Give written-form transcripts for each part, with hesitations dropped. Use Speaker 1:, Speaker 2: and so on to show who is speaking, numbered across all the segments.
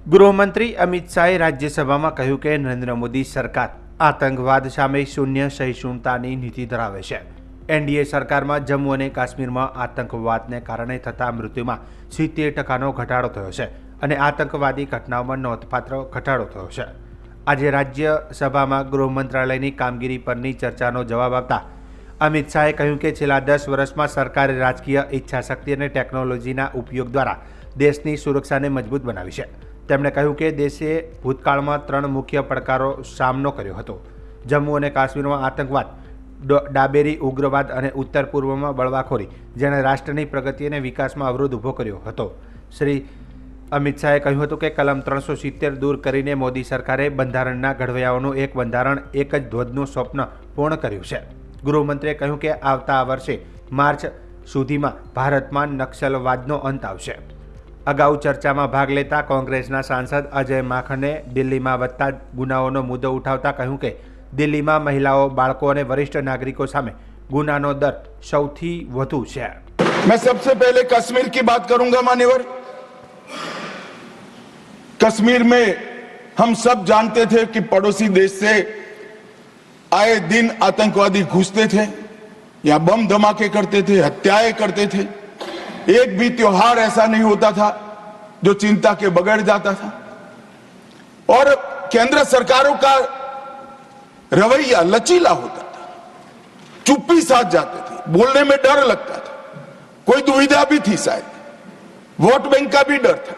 Speaker 1: ગૃહમંત્રી અમિત શાહે રાજ્યસભામાં કહ્યું કે નરેન્દ્ર મોદી સરકાર આતંકવાદ સામે શૂન્ય સહિષ્ણુતાની નીતિ ધરાવે છે। એનડીએ સરકારમાં જમ્મુ અને કાશ્મીરમાં આતંકવાદને કારણે થતા મૃત્યુમાં 70% ઘટાડો થયો છે અને આતંકવાદી ઘટનાઓમાં નોંધપાત્ર ઘટાડો થયો છે। આજે રાજ્યસભામાં ગૃહ મંત્રાલયની કામગીરી પરની ચર્ચાનો જવાબ આપતા અમિત શાહે કહ્યું કે છેલ્લા 10 વર્ષમાં સરકારે રાજકીય ઈચ્છાશક્તિ અને ટેકનોલોજીના ઉપયોગ દ્વારા દેશની સુરક્ષાને મજબૂત બનાવી છે। તેમણે કહ્યું કે દેશે ભૂતકાળમાં 3 મુખ્ય પડકારો સામનો કર્યો હતો: જમ્મુ અને કાશ્મીરમાં આતંકવાદ, ડાબેરી ઉગ્રવાદ અને ઉત્તર પૂર્વમાં બળવાખોરી, જેણે રાષ્ટ્રની પ્રગતિ અને વિકાસમાં અવરોધ ઊભો કર્યો હતો। શ્રી અમિત શાહે કહ્યું હતું કે કલમ 370 દૂર કરીને મોદી સરકારે બંધારણના ઘડવૈયાઓનું એક બંધારણ એક જ ધ્વજનું સ્વપ્ન પૂર્ણ કર્યું છે। ગૃહમંત્રીએ કહ્યું કે આવતા વર્ષે માર્ચ સુધીમાં ભારતમાં નક્સલવાદનો અંત આવશે। અગાઉ ચર્ચામાં ભાગ લેતા કોંગ્રેસના સાંસદ અજય માખને દિલ્હીમાં વધતા ગુનાઓનો મુદ્દો ઉઠાવતા કહ્યું કે દિલ્હીમાં મહિલાઓ, બાળકો અને વરિષ્ઠ નાગરિકો સામે ગુનાનો દર સૌથી વધુ છે।
Speaker 2: मैं सबसे पहले कश्मीर की बात करूंगा मान्यवर। कश्मीर में हम सब जानते थे कि पड़ोसी देश से आए दिन आतंकवादी घुसते थे, यहाँ बम धमाके करते थे, हत्याएं करते थे। एक भी त्योहार ऐसा नहीं होता था जो चिंता के बगैर जाता था। और केंद्र सरकारों का रवैया लचीला होता था, चुप्पी साथ जाते थे, बोलने में डर लगता था, कोई दुविधा भी थी, शायद वोट बैंक का भी डर था।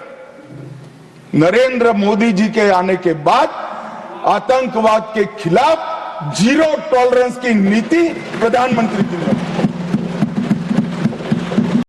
Speaker 2: नरेंद्र मोदी जी के आने के बाद आतंकवाद के खिलाफ जीरो टॉलरेंस की नीति प्रधानमंत्री जी ने